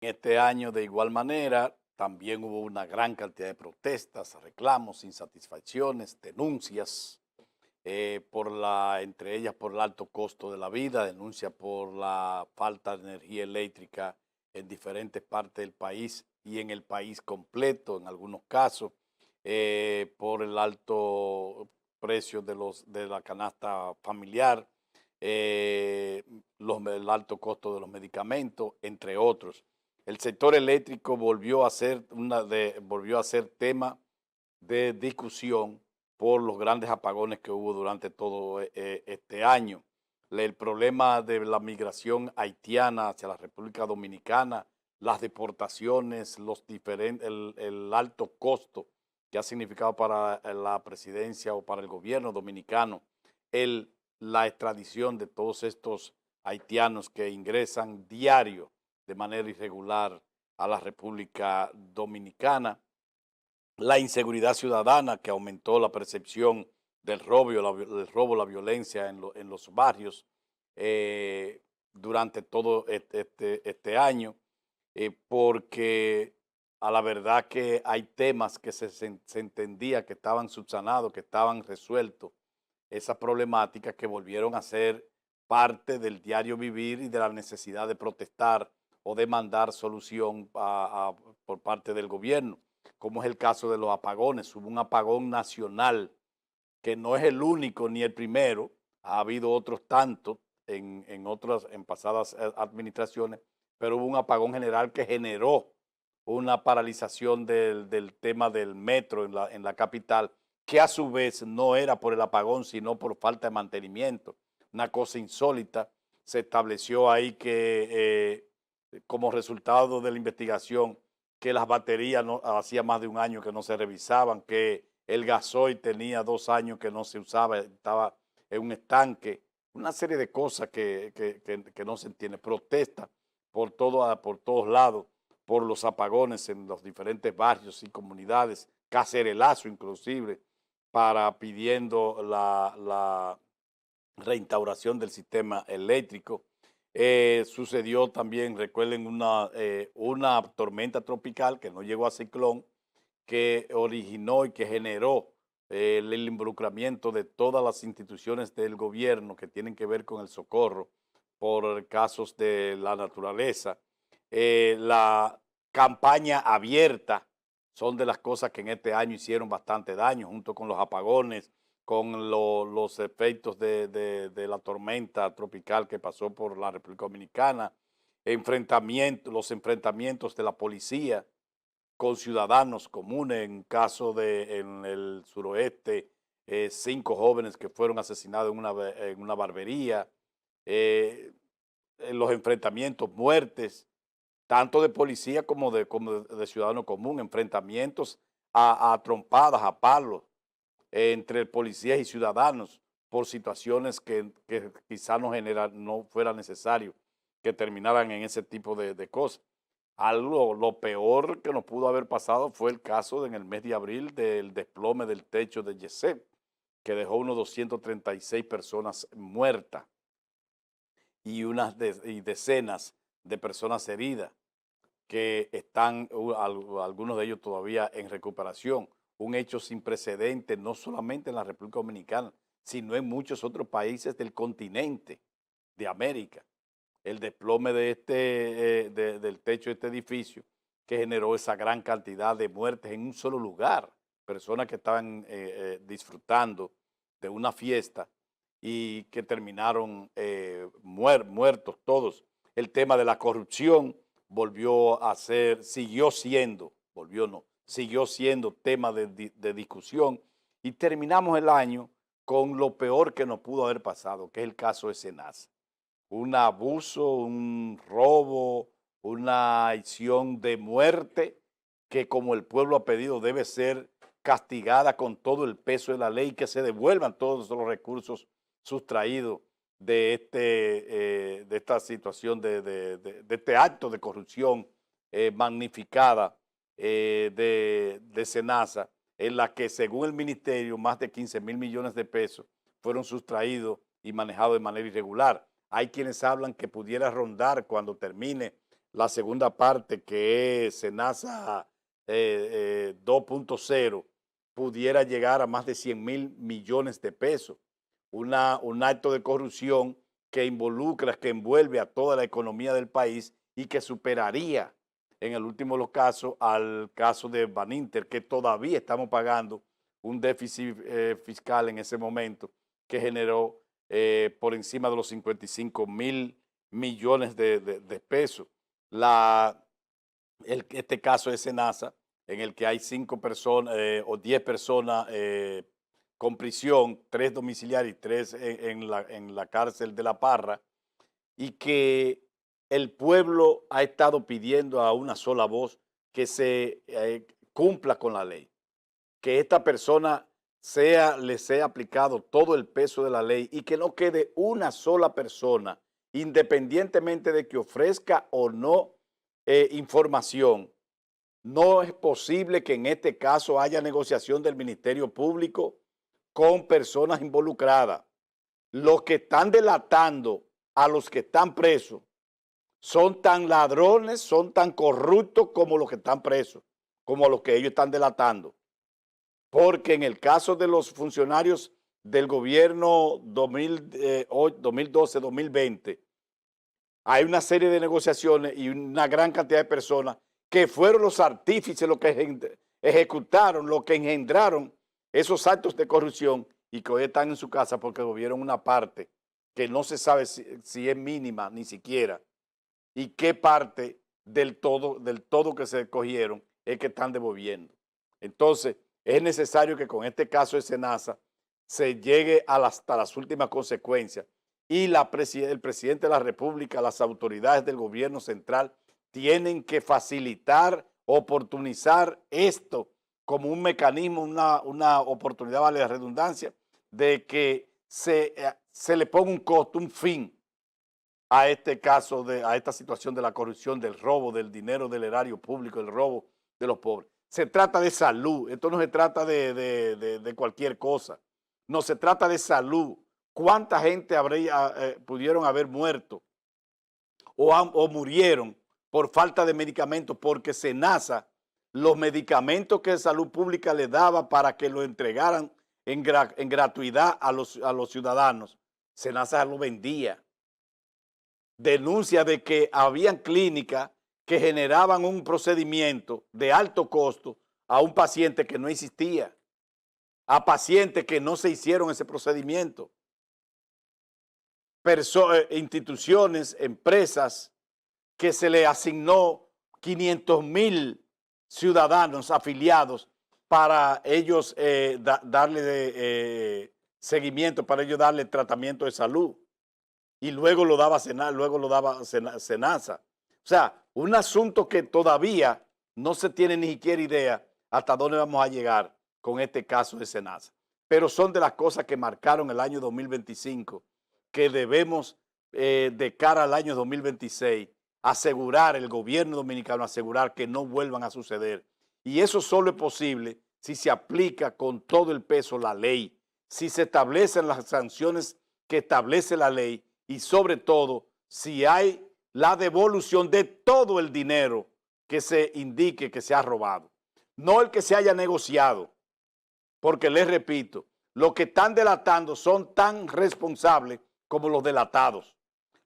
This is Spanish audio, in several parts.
Este año, de igual manera, también hubo una gran cantidad de protestas, reclamos, insatisfacciones, denuncias, entre ellas por el alto costo de la vida, denuncia por la falta de energía eléctrica en diferentes partes del país y en el país completo, en algunos casos, por el alto precio de la canasta familiar, el alto costo de los medicamentos, entre otros. El sector eléctrico volvió a ser tema de discusión por los grandes apagones que hubo durante todo este año. El problema de la migración haitiana hacia la República Dominicana, las deportaciones, el alto costo que ha significado para la presidencia o para el gobierno dominicano, la extradición de todos estos haitianos que ingresan diario de manera irregular a la República Dominicana, la inseguridad ciudadana que aumentó la percepción la violencia en los barrios durante todo este año, porque a la verdad que hay temas que se entendía que estaban subsanados, que estaban resueltos, esas problemáticas que volvieron a ser parte del diario vivir y de la necesidad de protestar o demandar solución por parte del gobierno, como es el caso de los apagones. Hubo un apagón nacional que no es el único ni el primero, ha habido otros tantos en pasadas administraciones, pero hubo un apagón general que generó una paralización del tema del metro en la capital, que a su vez no era por el apagón, sino por falta de mantenimiento. Una cosa insólita, se estableció ahí que como resultado de la investigación, que las baterías no, hacía más de un año que no se revisaban, que el gasoil tenía 2 años que no se usaba, estaba en un estanque, una serie de cosas que no se entiende. Protesta por todos lados por los apagones en los diferentes barrios y comunidades, cacerelazo inclusive, para pidiendo la reinstauración del sistema eléctrico. Sucedió también, recuerden, una tormenta tropical que no llegó a ciclón, que originó y que generó el involucramiento de todas las instituciones del gobierno que tienen que ver con el socorro por casos de la naturaleza. La campaña abierta son de las cosas que en este año hicieron bastante daño, junto con los apagones, con los efectos de la tormenta tropical que pasó por la República Dominicana, los enfrentamientos de la policía con ciudadanos comunes, en el suroeste, 5 jóvenes que fueron asesinados en una barbería, eh, en los enfrentamientos, muertes, tanto de policía como de ciudadano común, enfrentamientos a trompadas, a palos, entre policías y ciudadanos por situaciones que quizá no fuera necesario que terminaran en ese tipo de cosas. Lo peor que nos pudo haber pasado fue el caso en el mes de abril del desplome del techo de Yesep, que dejó unos 236 personas muertas y decenas de personas heridas que están algunos de ellos todavía en recuperación. Un hecho sin precedentes, no solamente en la República Dominicana, sino en muchos otros países del continente de América. El desplome del techo de este edificio que generó esa gran cantidad de muertes en un solo lugar, personas que estaban disfrutando de una fiesta y que terminaron muertos todos. El tema de la corrupción siguió siendo tema de discusión, y terminamos el año con lo peor que nos pudo haber pasado, que es el caso de Senasa. Un abuso, un robo, una acción de muerte que, como el pueblo ha pedido, debe ser castigada con todo el peso de la ley, que se devuelvan todos los recursos sustraídos de esta situación, de este acto de corrupción magnificada de Senasa, en la que, según el ministerio, más de 15,000 millones de pesos fueron sustraídos y manejados de manera irregular. Hay quienes hablan que pudiera rondar, cuando termine la segunda parte, que es SENASA 2.0, pudiera llegar a más de 100.000 millones de pesos. Un acto de corrupción que involucra, que envuelve a toda la economía del país y que superaría en el último de los casos al caso de Baninter, que todavía estamos pagando un déficit fiscal en ese momento que generó por encima de los 55.000 millones de pesos. Este caso es SENASA, en el que hay 5 personas o 10 personas con prisión, 3 domiciliarias y 3 en la cárcel de La Parra, y que el pueblo ha estado pidiendo a una sola voz que se cumpla con la ley, que esta persona le sea aplicado todo el peso de la ley y que no quede una sola persona, independientemente de que ofrezca o no información. No es posible que en este caso haya negociación del Ministerio Público con personas involucradas. Los que están delatando a los que están presos son tan ladrones, son tan corruptos como los que están presos, como los que ellos están delatando. Porque en el caso de los funcionarios del gobierno 2012-2020, hay una serie de negociaciones y una gran cantidad de personas que fueron los artífices, los que ejecutaron, los que engendraron esos actos de corrupción y que hoy están en su casa porque gobiernan una parte que no se sabe si es mínima ni siquiera, y qué parte del todo que se cogieron es que están devolviendo. Entonces, es necesario que con este caso de SENASA se llegue hasta las últimas consecuencias y el presidente de la República, las autoridades del gobierno central tienen que facilitar, oportunizar esto como un mecanismo, una oportunidad, vale la redundancia, de que se le ponga un costo, un fin a este caso, a esta situación de la corrupción, del robo del dinero del erario público, el robo de los pobres. Se trata de salud, esto no se trata de cualquier cosa, no se trata de salud. ¿Cuánta gente pudieron haber muerto o murieron por falta de medicamentos? Porque SENASA, los medicamentos que Salud Pública le daba para que lo entregaran en gratuidad a los ciudadanos, SENASA lo vendía. Denuncia de que habían clínicas que generaban un procedimiento de alto costo a un paciente que no existía, a pacientes que no se hicieron ese procedimiento. Instituciones, empresas que se le asignó 500.000 ciudadanos afiliados para ellos darle seguimiento, para ellos darle tratamiento de salud. Y luego lo daba SENASA. O sea, un asunto que todavía no se tiene ni siquiera idea hasta dónde vamos a llegar con este caso de SENASA. Pero son de las cosas que marcaron el año 2025, que debemos, de cara al año 2026, asegurar, el gobierno dominicano, asegurar que no vuelvan a suceder. Y eso solo es posible si se aplica con todo el peso la ley, si se establecen las sanciones que establece la ley, y sobre todo, si hay la devolución de todo el dinero que se indique que se ha robado. No el que se haya negociado, porque les repito, los que están delatando son tan responsables como los delatados.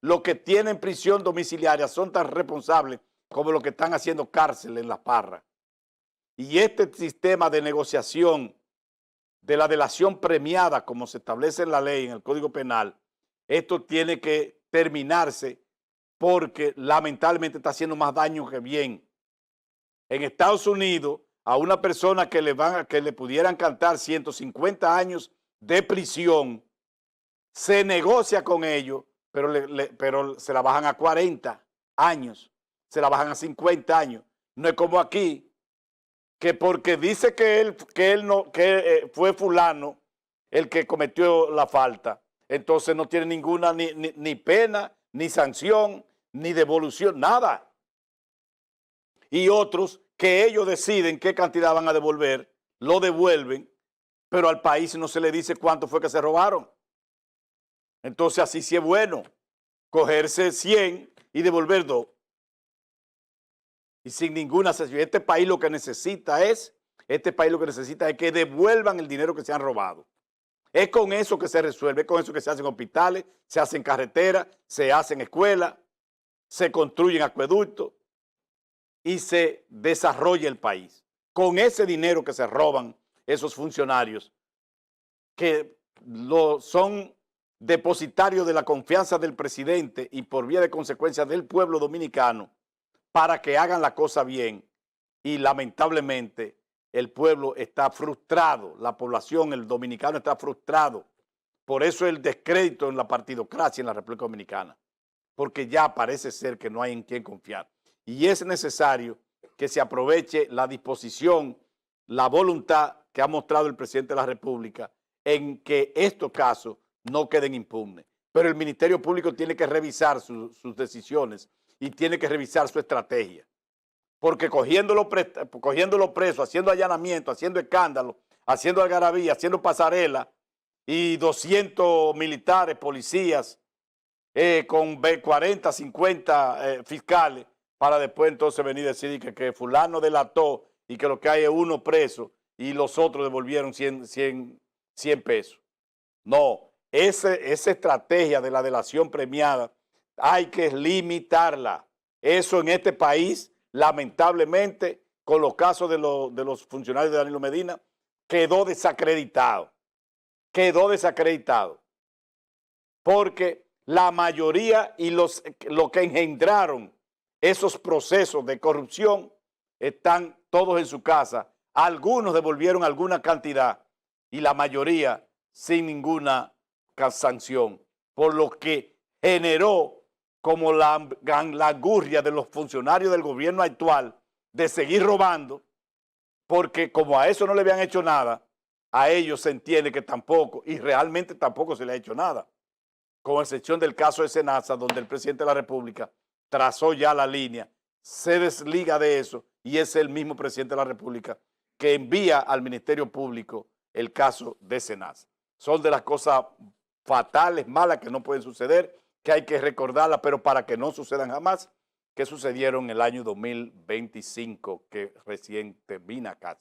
Los que tienen prisión domiciliaria son tan responsables como los que están haciendo cárcel en La Parra. Y este sistema de negociación de la delación premiada, como se establece en la ley, en el Código Penal, esto tiene que terminarse porque lamentablemente está haciendo más daño que bien. En Estados Unidos, a una persona que le pudieran cantar 150 años de prisión, se negocia con ellos, pero se la bajan a 40 años, se la bajan a 50 años. No es como aquí, que porque dice que fue fulano el que cometió la falta, entonces no tiene ninguna ni pena, ni sanción, ni devolución, nada. Y otros que ellos deciden qué cantidad van a devolver, lo devuelven, pero al país no se le dice cuánto fue que se robaron. Entonces así sí es bueno, cogerse 100 y devolver 2. y sin ninguna sanción. Este país lo que necesita es que devuelvan el dinero que se han robado. Es con eso que se resuelve, es con eso que se hacen hospitales, se hacen carreteras, se hacen escuelas, se construyen acueductos y se desarrolla el país. Con ese dinero que se roban esos funcionarios, que son depositarios de la confianza del presidente y por vía de consecuencia del pueblo dominicano, para que hagan la cosa bien, y lamentablemente el pueblo está frustrado, la población, el dominicano está frustrado. Por eso el descrédito en la partidocracia en la República Dominicana, porque ya parece ser que no hay en quién confiar. Y es necesario que se aproveche la disposición, la voluntad que ha mostrado el presidente de la República en que estos casos no queden impunes. Pero el Ministerio Público tiene que revisar sus decisiones y tiene que revisar su estrategia. Porque cogiéndolo preso, haciendo allanamiento, haciendo escándalo, haciendo algarabía, haciendo pasarela, y 200 militares, policías, con 40, 50 fiscales, para después entonces venir a decir que fulano delató y que lo que hay es uno preso y los otros devolvieron 100 pesos. No, esa estrategia de la delación premiada hay que limitarla. Eso en este país, lamentablemente, con los casos de los funcionarios de Danilo Medina, quedó desacreditado. Quedó desacreditado. Porque la mayoría y lo que engendraron esos procesos de corrupción están todos en su casa. Algunos devolvieron alguna cantidad y la mayoría sin ninguna sanción, por lo que generó como la angurria de los funcionarios del gobierno actual de seguir robando, porque como a eso no le habían hecho nada, a ellos se entiende que tampoco, y realmente tampoco se le ha hecho nada, con excepción del caso de Senasa, donde el presidente de la República trazó ya la línea, se desliga de eso, y es el mismo presidente de la República que envía al Ministerio Público el caso de Senasa. Son de las cosas fatales, malas, que no pueden suceder, que hay que recordarlas, pero para que no sucedan jamás, que sucedieron en el año 2025, que recién termina casi.